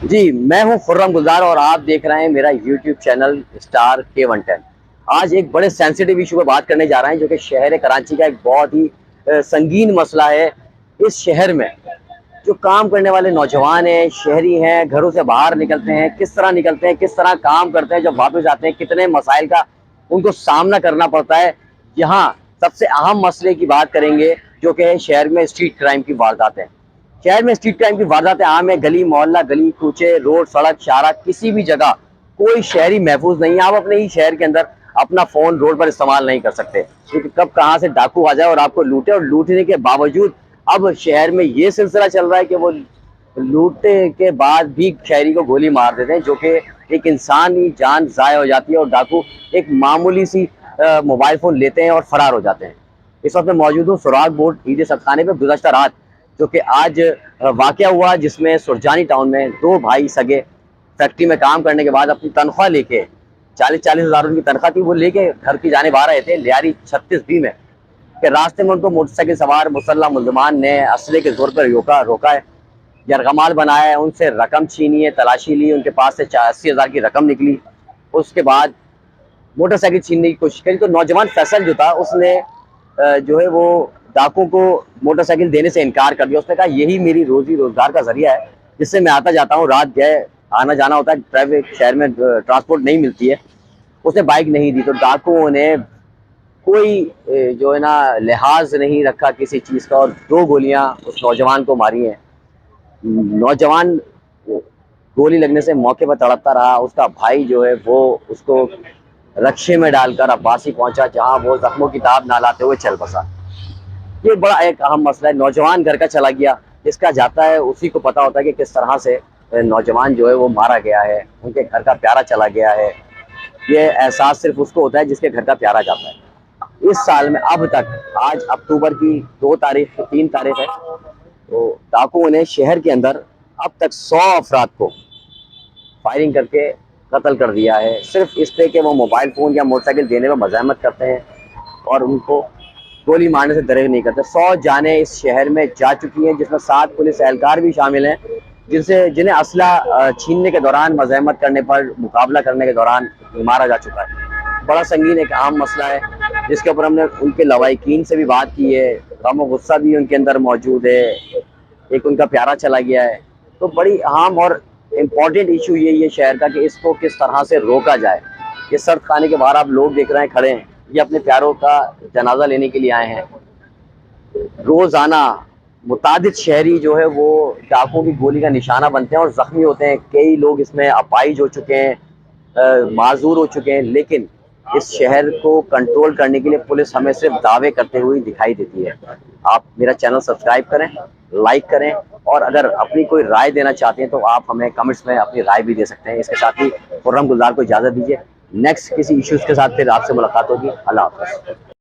جی میں ہوں خرم گلزار اور آپ دیکھ رہے ہیں میرا یوٹیوب چینل اسٹار K110۔ آج ایک بڑے سینسیٹیو ایشو پہ بات کرنے جا رہے ہیں جو کہ شہر کراچی کا ایک بہت ہی سنگین مسئلہ ہے۔ اس شہر میں جو کام کرنے والے نوجوان ہیں، شہری ہیں، گھروں سے باہر نکلتے ہیں، کس طرح نکلتے ہیں، کس طرح کام کرتے ہیں، جب واپس آتے ہیں کتنے مسائل کا ان کو سامنا کرنا پڑتا ہے۔ یہاں سب سے اہم مسئلے کی بات کریں گے جو کہ شہر میں اسٹریٹ کرائم کی وارداتیں۔ شہر میں اسٹریٹ کرائم کی وارداتیں عام ہے، گلی محلہ، گلی کوچے، روڈ، سڑک، شارع، کسی بھی جگہ کوئی شہری محفوظ نہیں ہے۔ آپ اپنے ہی شہر کے اندر اپنا فون روڈ پر استعمال نہیں کر سکتے کیونکہ کب کہاں سے ڈاکو آ جائے اور آپ کو لوٹے، اور لوٹنے کے باوجود اب شہر میں یہ سلسلہ چل رہا ہے کہ وہ لوٹنے کے بعد بھی شہری کو گولی مار دیتے ہیں، جو کہ ایک انسانی جان ضائع ہو جاتی ہے اور ڈاکو ایک معمولی سی موبائل فون لیتے ہیں اور فرار ہو جاتے ہیں۔ اس وقت میں موجود ہوں سراغ بورڈ عید سدخانے پہ۔ گزشتہ رات جو کہ آج واقعہ ہوا جس میں سرجانی ٹاؤن میں دو بھائی سگے فیکٹری میں کام کرنے کے بعد اپنی تنخواہ لے کے 40 ہزار ان کی تنخواہ تھی، وہ لے کے گھر کی جانب آ رہے تھے لیاری 36B میں، کہ راستے میں ان کو موٹر سائیکل سوار مسلح ملزمان نے اسلحے کے زور پر روکا ہے، یرغمال بنایا ہے، ان سے رقم چھینی ہے، تلاشی لی، ان کے پاس سے 80 ہزار کی رقم نکلی۔ اس کے بعد موٹر سائیکل چھیننے کی کوشش کری تو نوجوان فیصل جو تھا اس نے جو ہے وہ ڈاکو کو موٹر سائیکل دینے سے انکار کر دیا۔ اس نے کہا یہی میری روزی روزگار کا ذریعہ ہے جس سے میں آتا جاتا ہوں، رات گئے آنا جانا ہوتا ہے، پرائیویٹ شہر میں ٹرانسپورٹ نہیں ملتی ہے۔ اس نے بائک نہیں دی تو ڈاکوؤں نے کوئی جو ہے نا لحاظ نہیں رکھا کسی چیز کا اور 2 گولیاں اس نوجوان کو ماری ہیں۔ نوجوان گولی لگنے سے موقع پر تڑپتا رہا، اس کا بھائی جو ہے وہ اس کو رکشے میں ڈال کر عباسی پہنچا جہاں وہ زخموں کی تاب نہ لاتے ہوئے چل بسا۔ یہ بڑا ایک اہم مسئلہ ہے۔ نوجوان گھر کا چلا گیا، جس کا جاتا ہے اسی کو پتا ہوتا ہے کہ کس طرح سے نوجوان جو ہے وہ مارا گیا ہے، ان کے گھر کا پیارا چلا گیا ہے۔ یہ احساس صرف اس کو ہوتا ہے جس کے گھر کا پیارا جاتا ہے۔ اس سال میں اب تک، آج اکتوبر کی 2 تاریخ 3 تاریخ ہے، تو ڈاکوؤں نے شہر کے اندر اب تک 100 افراد کو فائرنگ کر کے قتل کر دیا ہے، صرف اس پہ کہ وہ موبائل فون یا موٹر سائیکل دینے میں مزاحمت کرتے ہیں اور ان کو گولی مارنے سے درگزر نہیں کرتے۔ 100 جانیں اس شہر میں جا چکی ہیں جس میں 7 پولیس اہلکار بھی شامل ہیں جنہیں اسلحہ چھیننے کے دوران، مزاحمت کرنے پر، مقابلہ کرنے کے دوران مارا جا چکا ہے۔ بڑا سنگین ایک عام مسئلہ ہے جس کے اوپر ہم نے ان کے لواحقین سے بھی بات کی ہے، غم و غصہ بھی ان کے اندر موجود ہے، ایک ان کا پیارا چلا گیا ہے۔ تو بڑی اہم اور امپورٹنٹ ایشو یہی ہے شہر کا کہ اس کو کس طرح سے روکا جائے۔ یہ سرد خانے کے باہر آپ لوگ دیکھ رہے ہیں کھڑے ہیں، یہ اپنے پیاروں کا جنازہ لینے کے لیے آئے ہیں۔ روزانہ متعدد شہری جو ہے وہ ڈاکوؤں کی گولی کا نشانہ بنتے ہیں اور زخمی ہوتے ہیں۔ کئی لوگ اس میں اپائج ہو چکے ہیں، معذور ہو چکے ہیں، لیکن اس شہر کو کنٹرول کرنے کے لیے پولیس ہمیں صرف دعوے کرتے ہوئے دکھائی دیتی ہے۔ آپ میرا چینل سبسکرائب کریں، لائک کریں، اور اگر اپنی کوئی رائے دینا چاہتے ہیں تو آپ ہمیں کمنٹس میں اپنی رائے بھی دے سکتے ہیں۔ اس کے ساتھ ہی خرم گلزار کو اجازت دیجیے، نیکسٹ کسی ایشوز کے ساتھ پھر آپ سے ملاقات ہوگی۔ اللہ حافظ۔